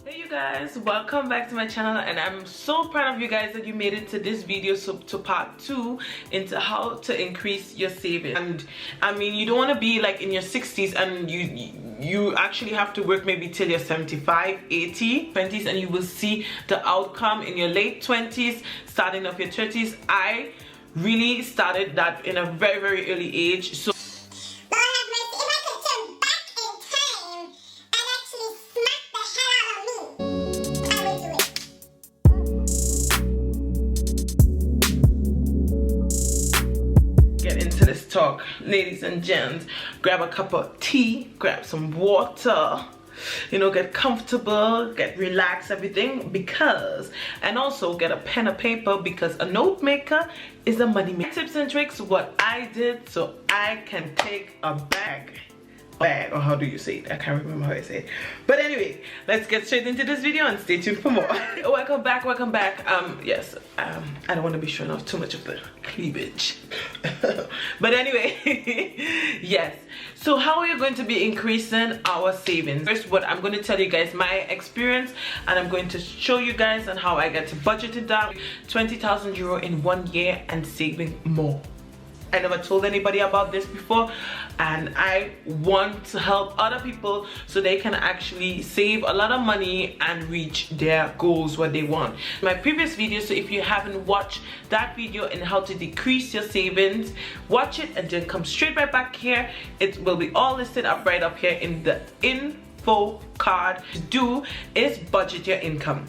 Hey you guys, welcome back to my channel, and I'm so proud of you guys that you made it to this video, so to part 2 into how to increase your savings. And I mean, you don't want to be like in your 60s and you actually have to work maybe till you're 75, 80, 20s, and you will see the outcome in your late 20s, starting off your 30s. I really started that in a very early age. So into this talk, ladies and gents, grab a cup of tea, grab some water, you know, get comfortable, get relaxed, everything, because, and also get a pen and paper, because a note maker is a money maker. Tips and tricks, what I did so I can take a bag, or how do you say it? I can't remember how I say it. But anyway, let's get straight into this video and stay tuned for more. welcome back. Yes, I don't want to be showing off too much of the cleavage. But anyway, yes, so how are you going to be increasing our savings? First, what I'm going to tell you guys my experience, and I'm going to show you guys on how I get to budget it down 20,000 euro in 1 year and saving more. I never told anybody about this before, and I want to help other people so they can actually save a lot of money and reach their goals, what they want. My previous video, so if you haven't watched that video in how to decrease your savings, watch it and then come straight right back here. It will be all listed up right up here in the info card. To do is budget your income.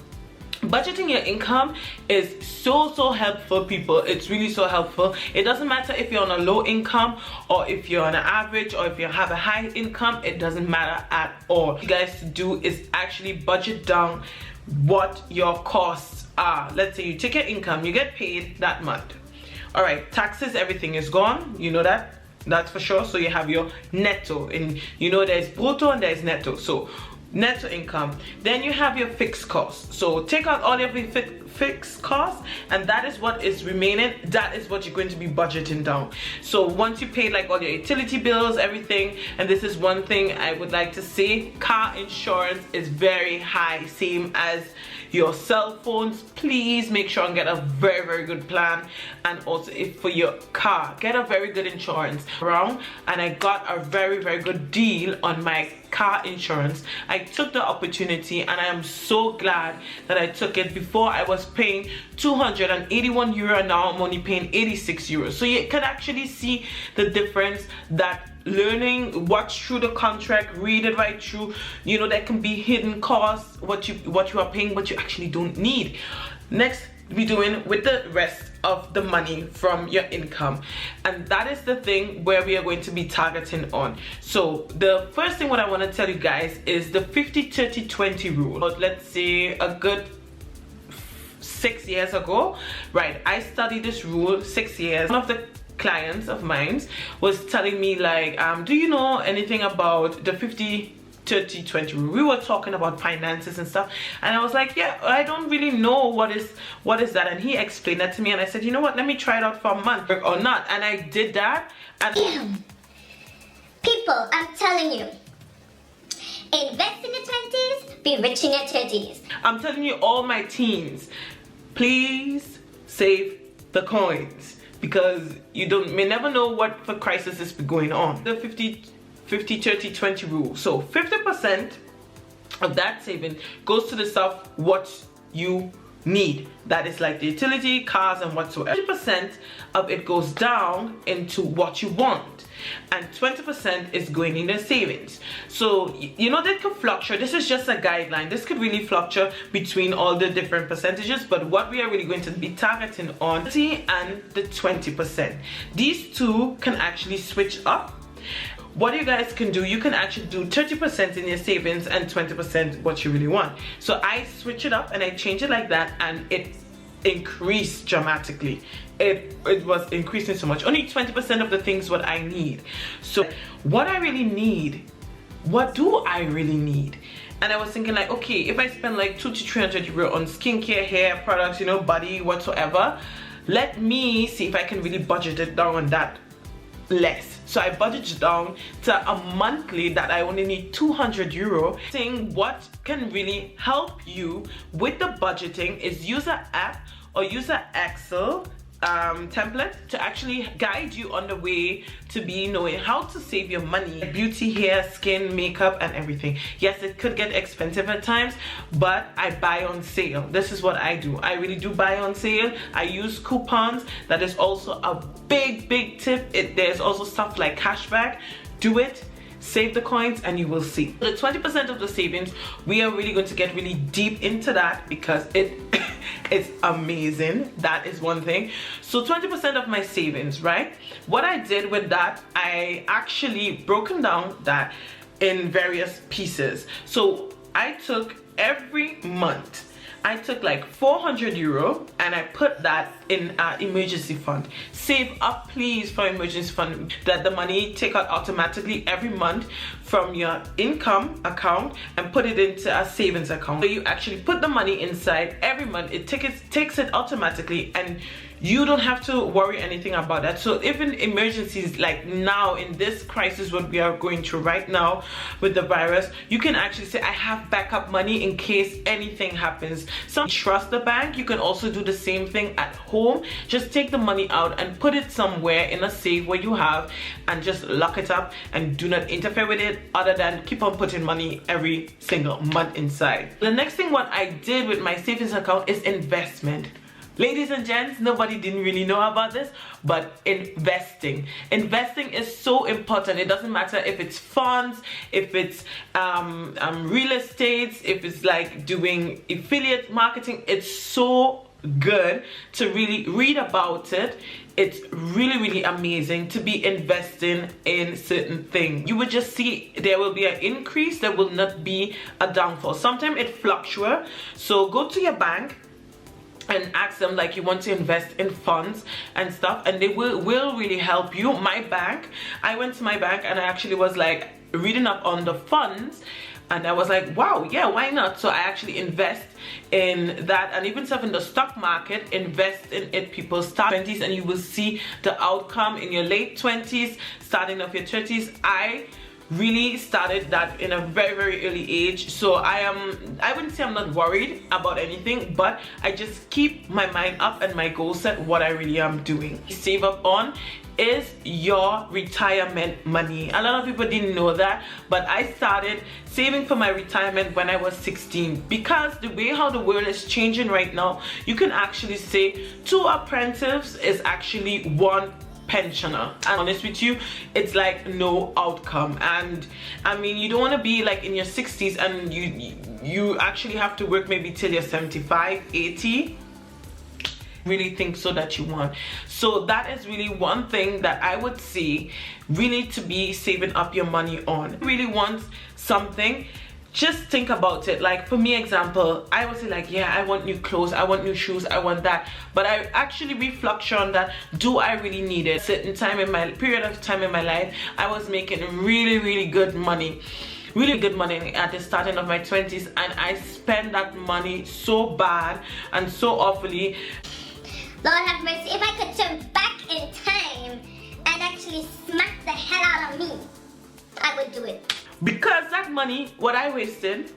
Budgeting your income is so helpful, people. It's really so helpful. It doesn't matter if you're on a low income or if you're on an average or if you have a high income. It doesn't matter at all. What you guys to do is actually budget down what your costs are. Let's say you take your income, you get paid that month. All right, taxes, everything is gone, you know that, that's for sure. So you have your netto, and you know there's brutto and there's netto. So netto income, then you have your fixed costs. So take out all of your fixed costs, and that is what is remaining. That is what you're going to be budgeting down. So once you pay like all your utility bills, everything, and this is one thing I would like to say, car insurance is very high, same as your cell phones. Please make sure and get a very good plan. And also, if for your car, get a very good insurance around. And I got a very good deal on my car insurance. I took the opportunity, and I am so glad that I took it. Before I was paying 281 euro, now I'm only paying 86 euros. So you can actually see the difference, that learning, watch through the contract, read it right through. You know, there can be hidden costs, what you are paying, but you actually don't need. Next, be doing with the rest of the money from your income, and that is the thing where we are going to be targeting on. So the first thing what I want to tell you guys is the 50-30-20 rule. But let's say a good 6 years ago, right, I studied this rule 6 years. One of the clients of mine was telling me like, do you know anything about the 50-30-20 rule? We were talking about finances and stuff, and I was like, yeah, I don't really know what is that. And he explained that to me, and I said, you know what, let me try it out for a month or not. And I did that, and people, I'm telling you, invest in your 20s, be rich in your 30s. I'm telling you, all my teens, please save the coins, because you may never know what for crisis is going on. The 50-30-20 rule. So 50% of that saving goes to the stuff what you need. That is like the utility, cars, and whatsoever. 50% of it goes down into what you want, and 20% is going in the savings. So you know, that could fluctuate. This is just a guideline. This could really fluctuate between all the different percentages, but what we are really going to be targeting on 30 and the 20%. These two can actually switch up. What you guys can do, you can actually do 30% in your savings and 20% what you really want. So I switch it up and I change it like that, and it increased dramatically. It was increasing so much. Only 20% of the things what I need. So what I really need, what do I really need? And I was thinking like, okay, if I spend like 200 to 300 euro on skincare, hair products, you know, body, whatsoever, let me see if I can really budget it down on that less. So I budgeted down to a monthly that I only need 200 euro. Saying what can really help you with the budgeting is use an app or use an Excel template to actually guide you on the way to be knowing how to save your money. Beauty, hair, skin, makeup and everything. Yes, it could get expensive at times, but I buy on sale. This is what I do. I really do buy on sale. I use coupons. That is also a big tip. There's also stuff like cashback. Do it. Save the coins and you will see. The 20% of the savings, we are really going to get really deep into that because it's amazing. That is one thing. So 20% of my savings, right? What I did with that, I actually broken down that in various pieces. So I took every month, I took like 400 euro and I put that in an emergency fund. Save up please for emergency fund, that the money take out automatically every month from your income account and put it into a savings account. So you actually put the money inside every month, it takes it automatically and you don't have to worry anything about that. So even emergencies like now in this crisis what we are going through right now with the virus, you can actually say I have backup money in case anything happens. Some trust the bank. You can also do the same thing at home. Just take the money out and put it somewhere in a safe where you have and just lock it up and do not interfere with it other than keep on putting money every single month inside. The next thing what I did with my savings account is investment. Ladies and gents, nobody didn't really know about this, but investing is so important. It doesn't matter if it's funds, if it's real estate, if it's like doing affiliate marketing. It's so good to really read about it. It's really amazing to be investing in certain things. You would just see there will be an increase, there will not be a downfall. Sometimes it fluctuates. So go to your bank and ask them like you want to invest in funds and stuff, and they will really help you. My bank, I went to my bank and I actually was like reading up on the funds and I was like, wow, yeah, why not? So I actually invest in that, and even stuff in the stock market, invest in it. People start 20s and you will see the outcome in your late 20s, starting of your 30s. I really started that in a very early age, so I wouldn't say I'm not worried about anything, but I just keep my mind up and my goal set what I really am doing. Save up on is your retirement money. A lot of people didn't know that, but I started saving for my retirement when I was 16, because the way how the world is changing right now, you can actually say 2 apprentices is actually 1 pensioner. And honest with you, it's like no outcome. And I mean, you don't want to be like in your 60s and you actually have to work maybe till you're 75, 80. Really think so that you want. So that is really one thing that I would say really to be saving up your money on. Really want something, just think about it. Like for me, example, I would say like, yeah, I want new clothes, I want new shoes, I want that, but I actually reflect on that. Do I really need it? Certain time in my period of time in my life, I was making really good money, really good money at the starting of my 20s, and I spent that money so bad and so awfully. Lord have mercy, if I could turn back in time and actually smack the hell out of me, I would do it. Because that money, what I wasted,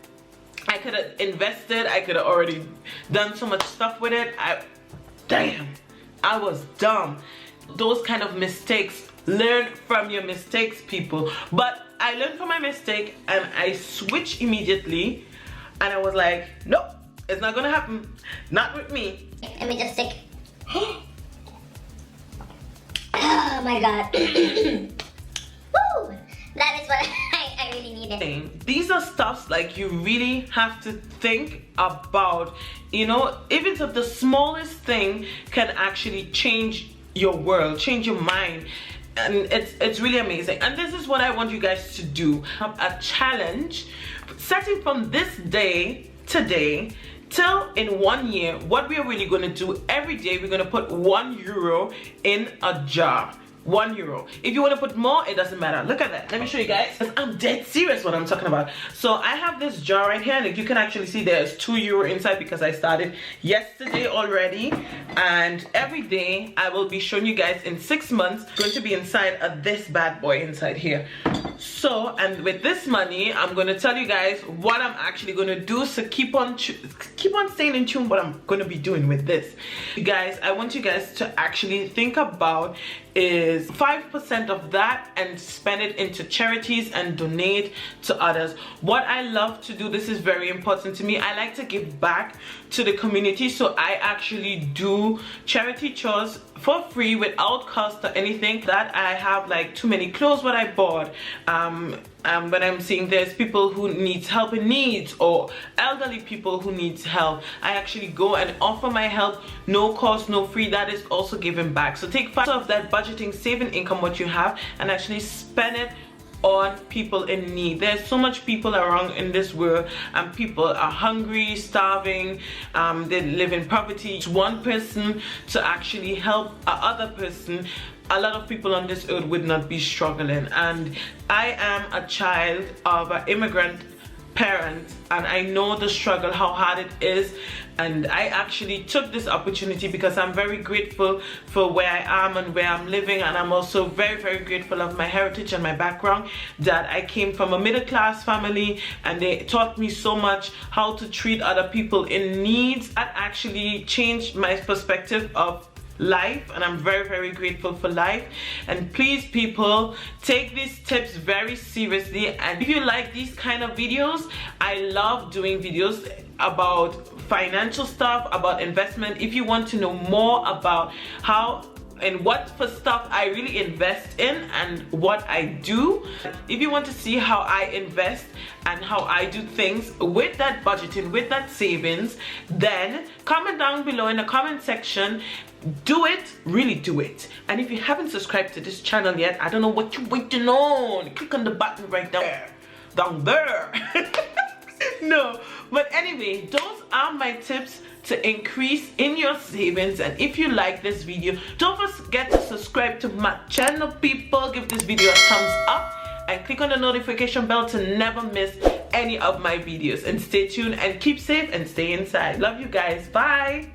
I could have invested, I could have already done so much stuff with it. Damn, I was dumb. Those kind of mistakes, learn from your mistakes, people. But I learned from my mistake and I switched immediately, and I was like, nope, it's not gonna happen, not with me. Let me just take. Oh my god. Woo! That is what I really needed. These are stuffs like you really have to think about. You know, even if the smallest thing can actually change your world, change your mind. And it's really amazing. And this is what I want you guys to do. Have a challenge, starting from this day, today, till in 1 year. What we are really going to do every day, we're going to put €1 in a jar. €1. If you want to put more, it doesn't matter. Look at that. Let me show you guys. I'm dead serious what I'm talking about. So I have this jar right here, and you can actually see there's €2 inside because I started yesterday already, and every day I will be showing you guys in 6 months going to be inside of this bad boy inside here. So, and with this money, I'm going to tell you guys what I'm actually going to do, so keep on staying in tune what I'm going to be doing with this. You guys, I want you guys to actually think about is 5% of that and spend it into charities and donate to others. What I love to do, this is very important to me, I like to give back to the community, so I actually do charity chores for free without cost or anything. That I have like too many clothes what I bought, when I'm seeing there's people who needs help in needs or elderly people who needs help, I actually go and offer my help, no cost, no free. That is also giving back. So take 5% of that budgeting, saving income what you have, and actually spend it on people in need. There's so much people around in this world, and people are hungry, starving, they live in poverty. It's one person to actually help another person, a lot of people on this earth would not be struggling. And I am a child of an immigrant parent, and I know the struggle, how hard it is, and I actually took this opportunity because I'm very grateful for where I am and where I'm living, and I'm also very, very grateful of my heritage and my background, that I came from a middle-class family and they taught me so much how to treat other people in needs. That actually changed my perspective of life, and I'm very, very grateful for life. And please, people, take these tips very seriously. And if you like these kind of videos, I love doing videos about financial stuff, about investment. If you want to know more about how and what for stuff I really invest in and what I do, if you want to see how I invest and how I do things with that budgeting, with that savings, then comment down below in the comment section. Do it, really do it. And if you haven't subscribed to this channel yet, I don't know what you're waiting on. Click on the button right down there. No, but anyway, those are my tips to increase in your savings. And if you like this video, don't forget to subscribe to my channel, people. Give this video a thumbs up and click on the notification bell to never miss any of my videos. And stay tuned and keep safe and stay inside. Love you guys. Bye.